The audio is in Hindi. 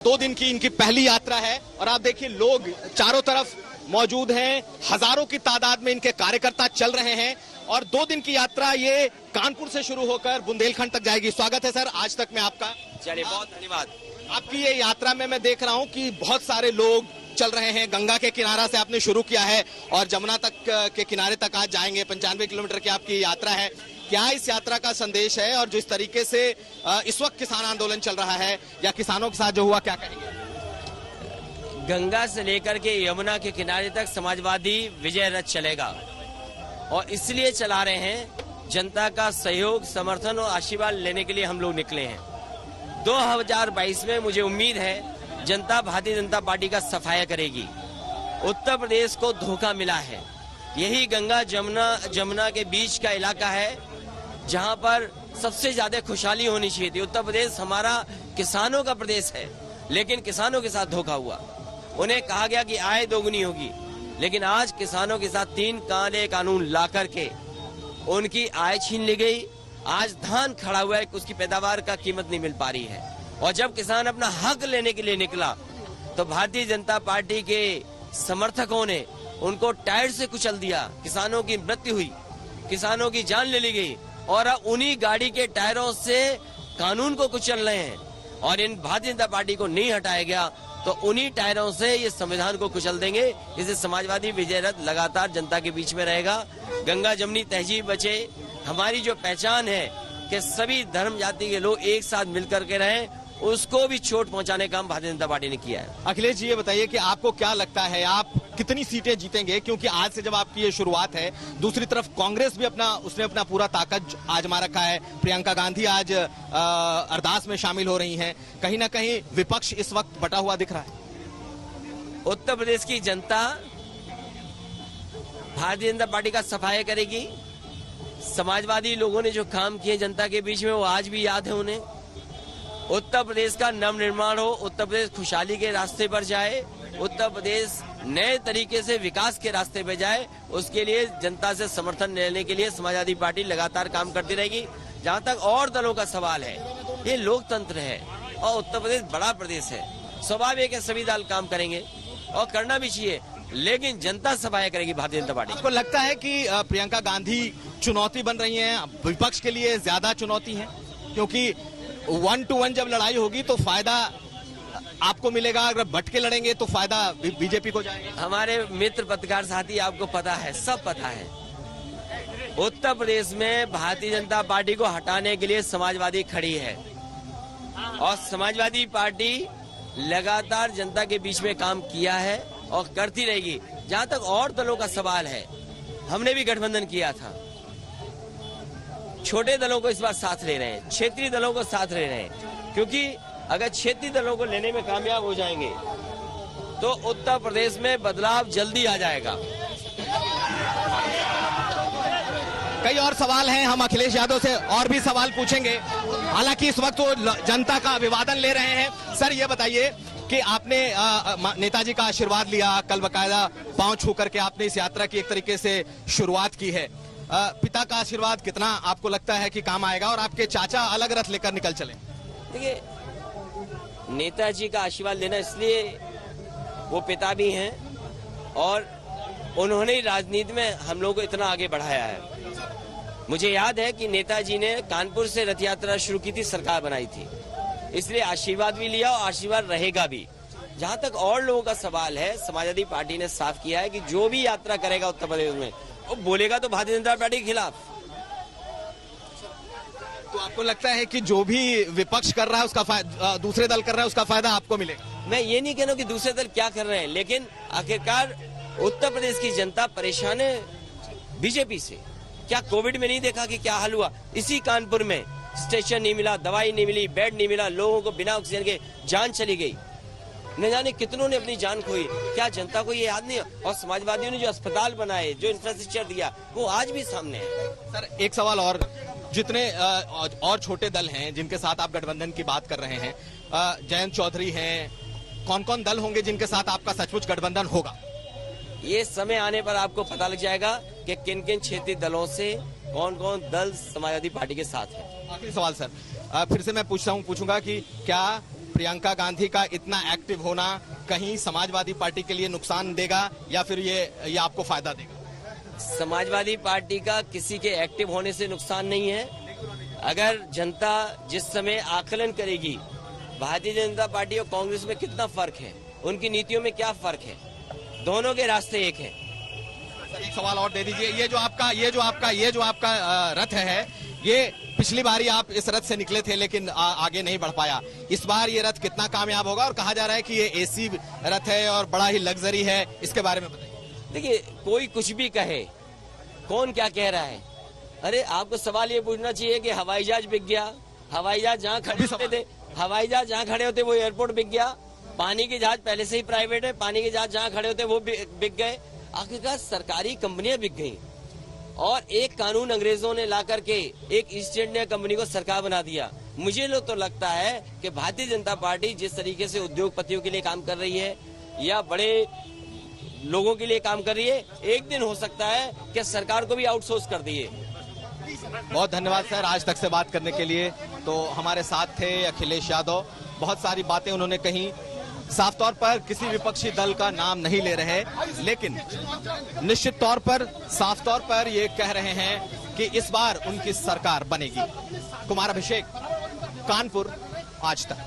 2 दिन की इनकी पहली यात्रा है और आप देखिए लोग चारों तरफ मौजूद हैं, हजारों की तादाद में इनके कार्यकर्ता चल रहे हैं और 2 दिन की यात्रा ये कानपुर से शुरू होकर बुंदेलखंड तक जाएगी। स्वागत है सर आज तक में आपका। चलिए बहुत धन्यवाद। आपकी ये यात्रा में मैं देख रहा हूँ कि बहुत सारे लोग चल रहे हैं। गंगा के किनारा से आपने शुरू किया है और जमुना तक के किनारे तक आज जाएंगे। 95 किलोमीटर की आपकी यात्रा है। क्या इस यात्रा का संदेश है और जिस तरीके से इस वक्त किसान आंदोलन चल रहा है या किसानों के साथ जो हुआ, क्या कहेंगे? गंगा से लेकर के यमुना के किनारे तक समाजवादी विजय रथ चलेगा और इसलिए चला रहे हैं, जनता का सहयोग, समर्थन और आशीर्वाद लेने के लिए हम लोग निकले हैं। 2022 में मुझे उम्मीद है जनता भारतीय जनता पार्टी का सफाया करेगी। उत्तर प्रदेश को धोखा मिला है। यही गंगा जमुना के बीच का इलाका है जहां पर सबसे ज्यादा खुशहाली होनी चाहिए थी। उत्तर प्रदेश हमारा किसानों का प्रदेश है, लेकिन किसानों के साथ धोखा हुआ। उन्हें कहा गया कि आय दोगुनी होगी, लेकिन आज किसानों के साथ 3 काले कानून ला करके उनकी आय छीन ली गई। आज धान खड़ा हुआ है, उसकी पैदावार का कीमत नहीं मिल पा रही है। और जब किसान अपना हक लेने के लिए निकला तो भारतीय जनता पार्टी के समर्थकों ने उनको टायर से कुचल दिया। किसानों की मृत्यु हुई, किसानों की जान ले ली गई और अब उन्हीं गाड़ी के टायरों से कानून को कुचल रहे हैं। और इन भारतीय जनता पार्टी को नहीं हटाया गया तो उन्हीं टायरों से ये संविधान को कुचल देंगे। इसे समाजवादी विजय रथ लगातार जनता के बीच में रहेगा। गंगा जमुनी तहजीब बचे। हमारी जो पहचान है कि सभी धर्म जाति के लोग एक साथ मिलकर के रहें, उसको भी चोट पहुंचाने का काम भारतीय जनता पार्टी ने किया है। अखिलेश जी, ये बताइए कि आपको क्या लगता है, आप कितनी सीटें जीतेंगे? क्योंकि आज से जब आपकी ये शुरुआत है, दूसरी तरफ कांग्रेस भी उसने अपना पूरा ताकत आजमा रखा है। प्रियंका गांधी आज अरदास में शामिल हो रही हैं। कहीं ना कहीं विपक्ष इस वक्त बटा हुआ दिख रहा है। उत्तर प्रदेश की जनता भारतीय जनता पार्टी का सफाया करेगी। समाजवादी लोगों ने जो काम किए जनता के बीच में, वो आज भी याद है उन्हें। उत्तर प्रदेश का नवनिर्माण हो, उत्तर प्रदेश खुशहाली के रास्ते पर जाए, उत्तर प्रदेश नए तरीके से विकास के रास्ते पे जाए, उसके लिए जनता से समर्थन लेने के लिए समाजवादी पार्टी लगातार काम करती रहेगी। जहां तक और दलों का सवाल है, ये लोकतंत्र है और उत्तर प्रदेश बड़ा प्रदेश है। स्वाभाविक है सभी दल काम करेंगे और करना भी चाहिए, लेकिन जनता सफाया करेगी भारतीय जनता पार्टी। आपको लगता है कि प्रियंका गांधी चुनौती बन रही हैं, विपक्ष के लिए ज्यादा चुनौती है? क्योंकि 1 to 1 जब लड़ाई होगी तो फायदा आपको मिलेगा, अगर बट के लड़ेंगे तो फायदा बीजेपी को जाएगा। हमारे मित्र पत्रकार साथी, आपको पता है, सब पता है, उत्तर प्रदेश में भारतीय जनता पार्टी को हटाने के लिए समाजवादी खड़ी है और समाजवादी पार्टी लगातार जनता के बीच में काम किया है और करती रहेगी। जहां तक और दलों का सवाल है, हमने भी गठबंधन किया था। छोटे दलों को इस बार साथ ले रहे हैं, क्षेत्रीय दलों को साथ ले रहे हैं, क्योंकि अगर क्षेत्रीय दलों को लेने में कामयाब हो जाएंगे तो उत्तर प्रदेश में बदलाव जल्दी आ जाएगा। कई और सवाल हैं, हम अखिलेश यादव से और भी सवाल पूछेंगे। हालांकि इस वक्त वो जनता का अभिवादन ले रहे हैं। सर, ये बताइए कि आपने नेताजी का आशीर्वाद लिया, कल बकायदा पांव छू करके आपने इस यात्रा की एक तरीके से शुरुआत की है। पिता का आशीर्वाद कितना आपको लगता है कि काम आएगा और आपके चाचा अलग रथ लेकर निकल चले? देखिए, नेताजी का आशीर्वाद लेना, इसलिए वो पिता भी हैं और उन्होंने ही राजनीति में हम लोगों को इतना आगे बढ़ाया है। मुझे याद है कि नेताजी ने कानपुर से रथ यात्रा शुरू की थी, सरकार बनाई थी, इसलिए आशीर्वाद भी लिया और आशीर्वाद रहेगा भी। जहां तक और लोगों का सवाल है, समाजवादी पार्टी ने साफ किया है कि जो भी यात्रा करेगा उत्तर प्रदेश में, वो बोलेगा तो भारतीय जनता पार्टी के खिलाफ। तो आपको लगता है कि जो भी विपक्ष कर रहा है उसका दूसरे दल कर रहा है उसका फायदा आपको मिलेगा? मैं ये नहीं कह रहा हूं कि दूसरे दल क्या कर रहे हैं, लेकिन आखिरकार उत्तर प्रदेश की जनता परेशान है बीजेपी से। क्या कोविड में नहीं देखा कि क्या हाल हुआ? इसी कानपुर में स्टेशन नहीं मिला, दवाई नहीं मिली, बेड नहीं मिला, लोगों को बिना ऑक्सीजन के जान चली गई, न जाने कितनों ने अपनी जान खोई। क्या जनता को ये याद नहीं? और समाजवादियों ने जो अस्पताल बनाए, जो इंफ्रास्ट्रक्चर दिया, वो आज भी सामने है। सर, एक सवाल और, जितने और छोटे दल हैं जिनके साथ आप गठबंधन की बात कर रहे हैं, जयंत चौधरी हैं, कौन कौन दल होंगे जिनके साथ आपका सचमुच गठबंधन होगा? ये समय आने पर आपको पता लग जाएगा कि किन किन क्षेत्रीय दलों से कौन कौन दल समाजवादी पार्टी के साथ है। आखिरी सवाल सर, फिर से मैं पूछूंगा कि क्या प्रियंका गांधी का इतना एक्टिव होना कहीं समाजवादी पार्टी के लिए नुकसान देगा या फिर ये आपको फायदा देगा? समाजवादी पार्टी का किसी के एक्टिव होने से नुकसान नहीं है। अगर जनता जिस समय आकलन करेगी भारतीय जनता पार्टी और कांग्रेस में कितना फर्क है, उनकी नीतियों में क्या फर्क है, दोनों के रास्ते एक हैं। एक सवाल और दे दीजिए। ये जो आपका रथ है, ये पिछली बारी आप इस रथ से निकले थे लेकिन आगे नहीं बढ़ पाया। इस बार ये रथ कितना कामयाब होगा? और कहा जा रहा है कि ये एसी रथ है और बड़ा ही लग्जरी है, इसके बारे में बताइए। देखिए, कोई कुछ भी कहे, कौन क्या कह रहा है। अरे आपको सवाल ये पूछना चाहिए कि हवाई जहाज बिक गया, हवाई जहाज जहाँ खड़े होते वो एयरपोर्ट बिक गया, पानी के जहाज पहले से ही प्राइवेट है, पानी के जहाज जहाँ खड़े होते वो बिक गए। आखिरकार सरकारी कंपनियां बिक गई और एक कानून अंग्रेजों ने ला करके एक ईस्ट इंडिया कंपनी को सरकार बना दिया। मुझे तो लगता है कि भारतीय जनता पार्टी जिस तरीके से उद्योगपतियों के लिए काम कर रही है या बड़े लोगों के लिए काम कर रही है, एक दिन हो सकता है कि सरकार को भी आउटसोर्स कर दिए। बहुत धन्यवाद सर, आज तक से बात करने के लिए। तो हमारे साथ थे अखिलेश यादव। बहुत सारी बातें उन्होंने कही, साफ तौर पर किसी विपक्षी दल का नाम नहीं ले रहे, लेकिन निश्चित तौर पर साफ तौर पर ये कह रहे हैं कि इस बार उनकी सरकार बनेगी। कुमार अभिषेक, कानपुर, आज तक।